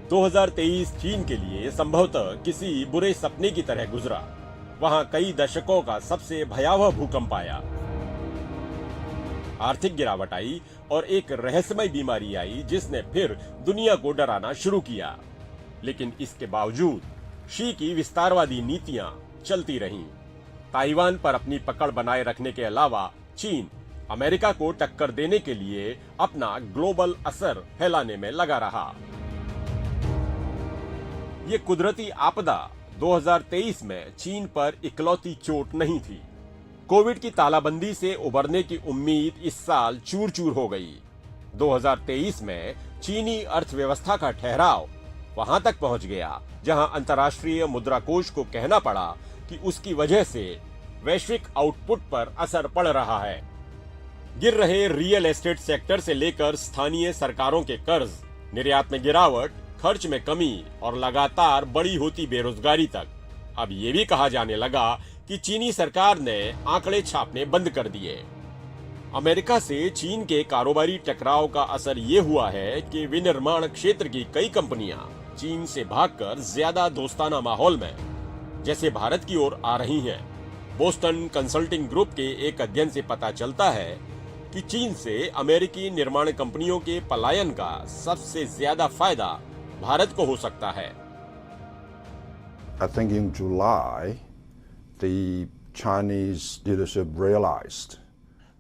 2023 चीन के लिए संभवतः किसी बुरे सपने की तरह गुजरा। वहां कई दशकों का सबसे भयावह भूकंप आया, आर्थिक गिरावट आई और एक रहस्यमय बीमारी आई जिसने फिर दुनिया को डराना शुरू किया। लेकिन इसके बावजूद शी की विस्तारवादी नीतियां चलती रहीं। ताइवान पर अपनी पकड़ बनाए रखने के अलावा चीन अमेरिका को टक्कर देने के लिए अपना ग्लोबल असर फैलाने में लगा रहा। ये कुदरती आपदा 2023 में चीन पर इकलौती चोट नहीं थी। कोविड की तालाबंदी से उबरने की उम्मीद इस साल चूर चूर हो गई। 2023 में चीनी अर्थव्यवस्था का ठहराव वहां तक पहुंच गया जहां अंतर्राष्ट्रीय मुद्रा कोष को कहना पड़ा कि उसकी वजह से वैश्विक आउटपुट पर असर पड़ रहा है। गिर रहे रियल एस्टेट सेक्टर से लेकर स्थानीय सरकारों के कर्ज, निर्यात में गिरावट, खर्च में कमी और लगातार बड़ी होती बेरोजगारी तक अब ये भी कहा जाने लगा कि चीनी सरकार ने आंकड़े छापने बंद कर दिए। अमेरिका से चीन के कारोबारी टकराव का असर ये हुआ है कि विनिर्माण क्षेत्र की कई कंपनियां चीन से भागकर ज्यादा दोस्ताना माहौल में जैसे भारत की ओर आ रही हैं। बोस्टन कंसल्टिंग ग्रुप के एक अध्ययन से पता चलता है कि चीन से अमेरिकी निर्माण कंपनियों के पलायन का सबसे ज्यादा फायदा भारत को हो सकता है। I think in July, the Chinese leadership realized.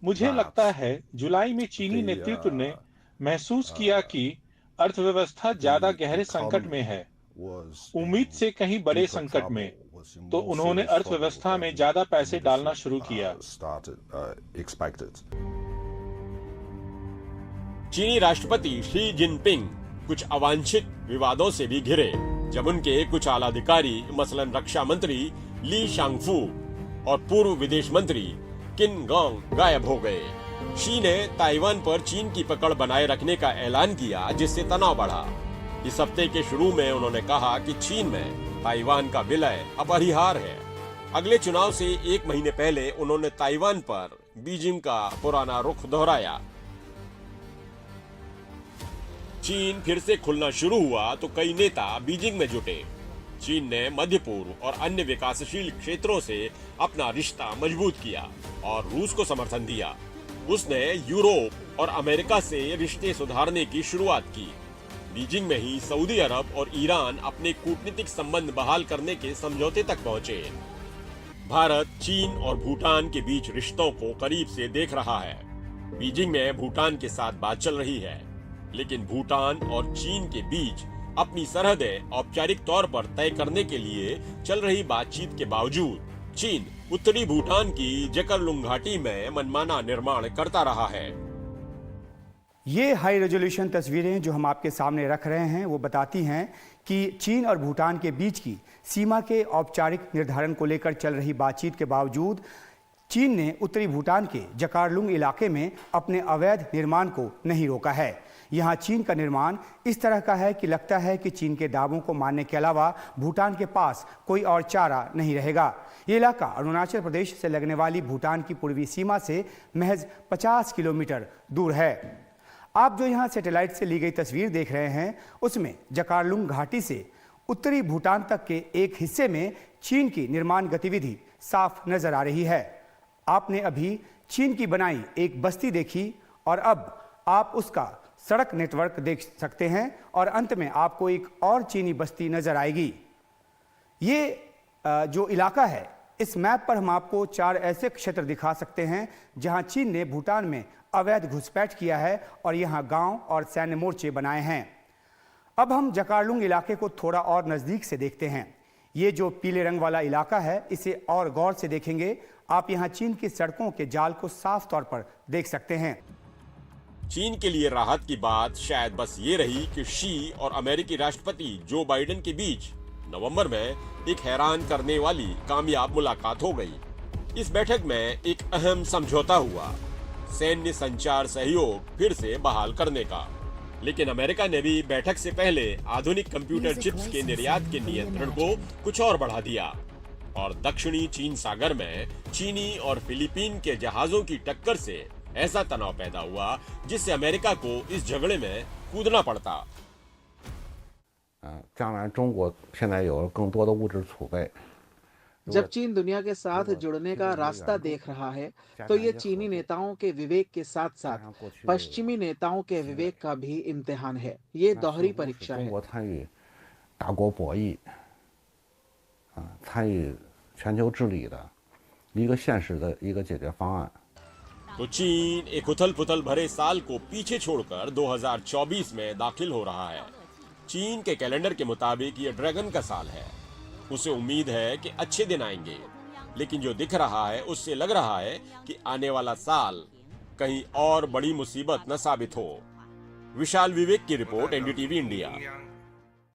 मुझे लगता है जुलाई में चीनी नेतृत्व ने महसूस किया कि अर्थव्यवस्था ज्यादा गहरे संकट में है, उम्मीद से कहीं बड़े संकट में, तो उन्होंने अर्थव्यवस्था में ज्यादा पैसे डालना शुरू किया। चीनी राष्ट्रपति शी जिनपिंग कुछ अवांछित विवादों से भी घिरे जब उनके कुछ आला अधिकारी मसलन रक्षा मंत्री ली शांगफू और पूर्व विदेश मंत्री किन गॉन्ग गायब हो गए। शी ने ताइवान पर चीन की पकड़ बनाए रखने का ऐलान किया जिससे तनाव बढ़ा। इस हफ्ते के शुरू में उन्होंने कहा कि चीन में ताइवान का विलय अपरिहार्य है। अगले चुनाव से एक महीने पहले उन्होंने ताइवान पर बीजिंग का पुराना रुख दोहराया। चीन फिर से खुलना शुरू हुआ तो कई नेता बीजिंग में जुटे। चीन ने मध्य पूर्व और अन्य विकासशील क्षेत्रों से अपना रिश्ता मजबूत किया और रूस को समर्थन दिया। उसने यूरोप और अमेरिका से रिश्ते सुधारने की शुरुआत की। बीजिंग में ही सऊदी अरब और ईरान अपने कूटनीतिक संबंध बहाल करने के समझौते तक पहुंचे। भारत चीन और भूटान के बीच रिश्तों को करीब से देख रहा है। बीजिंग में भूटान के साथ बात चल रही है, लेकिन भूटान और चीन के बीच अपनी सरहदें औपचारिक तौर पर तय करने के लिए चल रही बातचीत के बावजूद चीन उत्तरी भूटान की जकरलुंग घाटी में मनमाना निर्माण करता रहा है। ये हाई रेजोल्यूशन तस्वीरें जो हम आपके सामने रख रहे हैं वो बताती हैं कि चीन और भूटान के बीच की सीमा के औपचारिक निर्धारण को लेकर चल रही बातचीत के बावजूद चीन ने उत्तरी भूटान के जकारलुंग इलाके में अपने अवैध निर्माण को नहीं रोका है। यहाँ चीन का निर्माण इस तरह का है कि लगता है कि चीन के दावों को मानने के अलावा भूटान के पास कोई और चारा नहीं रहेगा। ये इलाका अरुणाचल प्रदेश से लगने वाली भूटान की पूर्वी सीमा से महज 50 किलोमीटर दूर है। आप जो यहाँ सैटेलाइट से ली गई तस्वीर देख रहे हैं उसमें जकारलुंग घाटी से उत्तरी भूटान तक के एक हिस्से में चीन की निर्माण गतिविधि साफ नजर आ रही है। आपने अभी चीन की बनाई एक बस्ती देखी और अब आप उसका सड़क नेटवर्क देख सकते हैं और अंत में आपको एक और चीनी बस्ती नजर आएगी। ये जो इलाका है इस मैप पर हम आपको 4 ऐसे क्षेत्र दिखा सकते हैं जहां चीन ने भूटान में अवैध घुसपैठ किया है और यहां गांव और सैन्य मोर्चे बनाए हैं। अब हम जकारलुंग इलाके को थोड़ा और नजदीक से देखते हैं। ये जो पीले रंग वाला इलाका है इसे और गौर से देखेंगे आप यहां चीन की सड़कों के जाल को साफ तौर पर देख सकते हैं। चीन के लिए राहत की बात शायद बस ये रही कि शी और अमेरिकी राष्ट्रपति जो बाइडेन के बीच नवंबर में एक हैरान करने वाली कामयाब मुलाकात हो गई। इस बैठक में एक अहम समझौता हुआ, सैन्य संचार सहयोग फिर से बहाल करने का। लेकिन अमेरिका ने भी बैठक से पहले आधुनिक कंप्यूटर चिप्स के निर्यात के नियंत्रण को कुछ और बढ़ा दिया और दक्षिणी चीन सागर में चीनी और फिलीपीन के जहाजों की टक्कर से ऐसा तनाव पैदा हुआ जिससे अमेरिका को इस झगड़े में कूदना पड़ता। 将来中国现在有了更多的物质储备。 जब चीन दुनिया के साथ जुड़ने का रास्ता देख रहा है तो ये चीनी नेताओं के विवेक के साथ साथ पश्चिमी नेताओं के विवेक का भी इम्तिहान है। ये दोहरी परीक्षा है। 中国参与大国博弈，参与全球治理的一个现实的一个解决方案。 तो चीन एक उथल पुथल भरे साल को पीछे छोड़कर 2024 में दाखिल हो रहा है। चीन के कैलेंडर के मुताबिक ये ड्रैगन का साल है। उसे उम्मीद है कि अच्छे दिन आएंगे, लेकिन जो दिख रहा है उससे लग रहा है कि आने वाला साल कहीं और बड़ी मुसीबत न साबित हो। विशाल विवेक की रिपोर्ट, एनडीटीवी इंडिया।